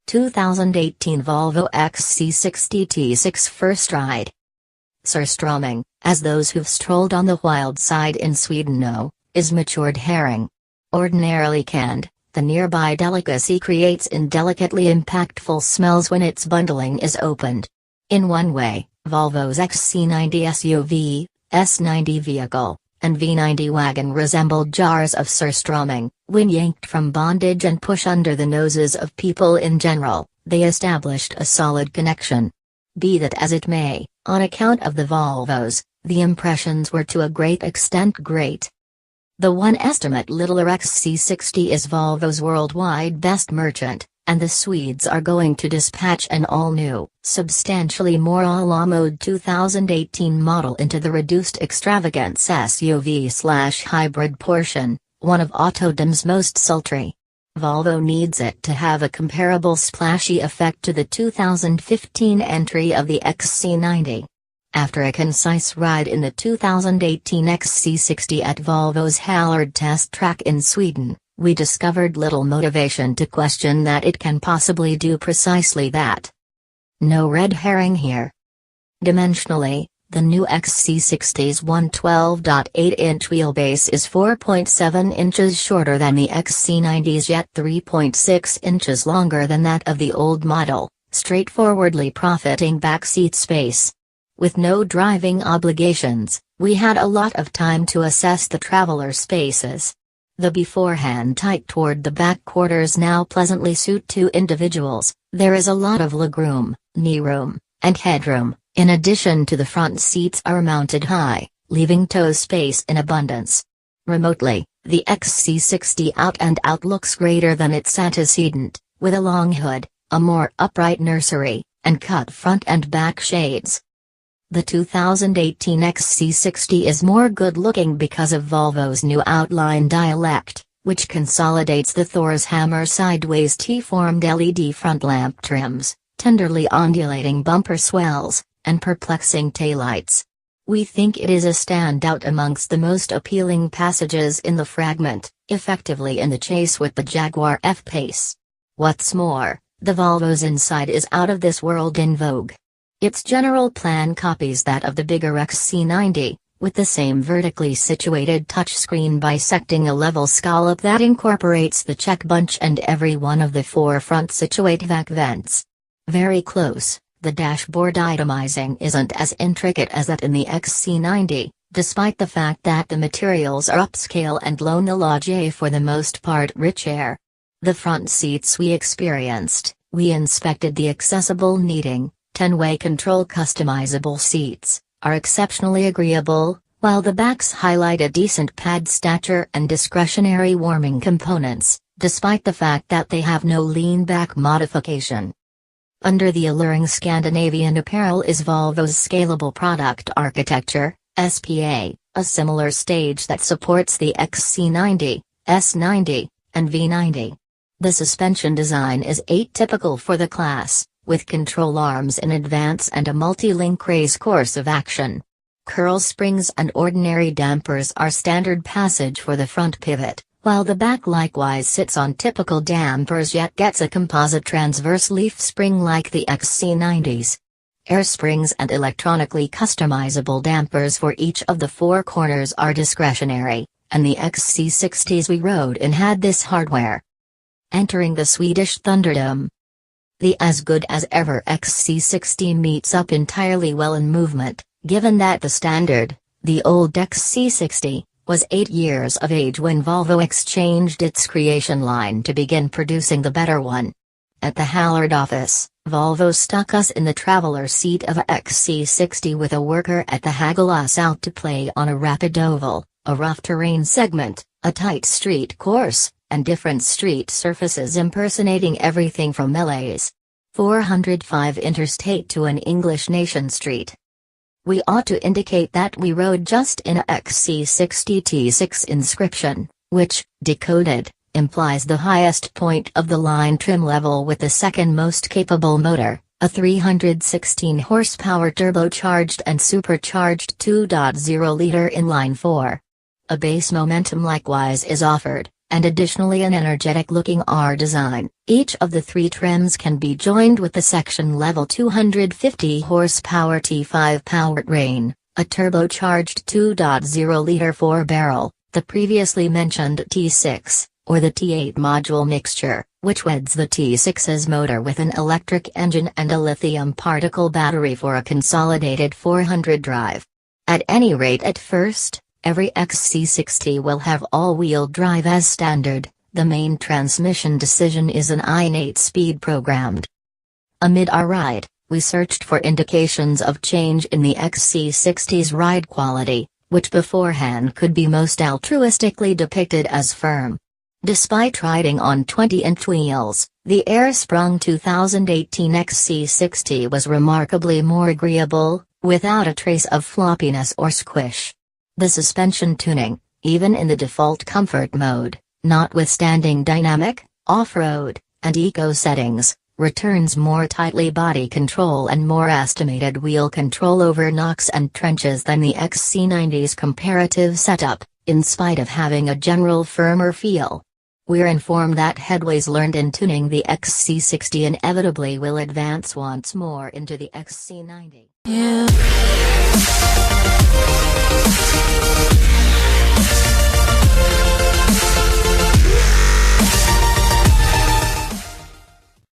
2018 Volvo XC60 T6 First Ride. Surströmming, as those who've strolled on the wild side in Sweden know, is matured herring. Ordinarily canned, the nearby delicacy creates indelicately impactful smells when its bundling is opened. In one way, Volvo's XC90 SUV, S90 vehicle, and V90 wagon resembled jars of surströmming. When yanked from bondage and pushed under the noses of people in general, they established a solid connection. Be that as it may, on account of the Volvos, the impressions were to a great extent great. The one estimate littler XC60 is Volvo's worldwide best merchant, and the Swedes are going to dispatch an all-new, substantially more a la mode 2018 model into the reduced extravagance SUV/hybrid portion, one of Autodom's most sultry. Volvo needs it to have a comparable splashy effect to the 2015 entry of the XC90. After a concise ride in the 2018 XC60 at Volvo's Hallaryd test track in Sweden, we discovered little motivation to question that it can possibly do precisely that. No red herring here. Dimensionally, the new XC60's 112.8-inch wheelbase is 4.7 inches shorter than the XC90's yet 3.6 inches longer than that of the old model, straightforwardly profiting backseat space. With no driving obligations, we had a lot of time to assess the traveler spaces. The beforehand tight toward the back quarters now pleasantly suit two individuals. There is a lot of legroom, knee room, and headroom. In addition to the front seats are mounted high, leaving toe space in abundance. Remotely, the XC60 out looks greater than its antecedent, with a long hood, a more upright nursery, and cut front and back shades. The 2018 XC60 is more good-looking because of Volvo's new outline dialect, which consolidates the Thor's hammer sideways T-formed LED front lamp trims, tenderly ondulating bumper swells, and perplexing taillights. We think it is a standout amongst the most appealing passages in the fragment, effectively in the chase with the Jaguar F-Pace. What's more, the Volvo's inside is out of this world in vogue. Its general plan copies that of the bigger XC90, with the same vertically situated touchscreen bisecting a level scallop that incorporates the check bunch and every one of the four front situate vac vents. Very close, the dashboard itemizing isn't as intricate as that in the XC90, despite the fact that the materials are upscale and low-mileage for the most part rich air. The front seats we inspected the accessible seating, 10-way control customizable seats, are exceptionally agreeable, while the backs highlight a decent pad stature and discretionary warming components, despite the fact that they have no lean-back modification. Under the alluring Scandinavian apparel is Volvo's scalable product architecture, SPA, a similar stage that supports the XC90, S90, and V90. The suspension design is atypical for the class, with control arms in advance and a multi-link race course of action. Curl springs and ordinary dampers are standard passage for the front pivot, while the back likewise sits on typical dampers yet gets a composite transverse leaf spring like the XC90's. Air springs and electronically customizable dampers for each of the four corners are discretionary, and the XC60s we rode in had this hardware. Entering the Swedish Thunderdome. The as good as ever XC60 meets up entirely well in movement, given that the standard, the old XC60, was 8 years of age when Volvo exchanged its creation line to begin producing the better one. At the Hallaryd office, Volvo stuck us in the traveler seat of a XC60 with a worker at the haggle us out to play on a rapid oval, a rough terrain segment, a tight street course, and different street surfaces impersonating everything from LA's 405 interstate to an English nation street. We ought to indicate that we rode just in a XC60 T6 inscription, which, decoded, implies the highest point of the line trim level with the second most capable motor, a 316 horsepower turbocharged and supercharged 2.0-liter inline-4. A base momentum likewise is offered, and additionally an energetic-looking R design. Each of the three trims can be joined with the section-level 250 horsepower T5 powertrain, a turbocharged 2.0-liter 4-barrel, the previously mentioned T6, or the T8 module mixture, which weds the T6's motor with an electric engine and a lithium particle battery for a consolidated 400 drive. At any rate, at first, every XC60 will have all-wheel drive as standard. The main transmission decision is an innate speed programmed. Amid our ride, we searched for indications of change in the XC60's ride quality, which beforehand could be most altruistically depicted as firm. Despite riding on 20-inch wheels, the air-sprung 2018 XC60 was remarkably more agreeable, without a trace of floppiness or squish. The suspension tuning, even in the default comfort mode, notwithstanding dynamic, off-road, and eco settings, returns more tightly body control and more estimated wheel control over knocks and trenches than the XC90's comparative setup, in spite of having a general firmer feel. We're informed that headways learned in tuning the XC60 inevitably will advance once more into the XC90. Yeah.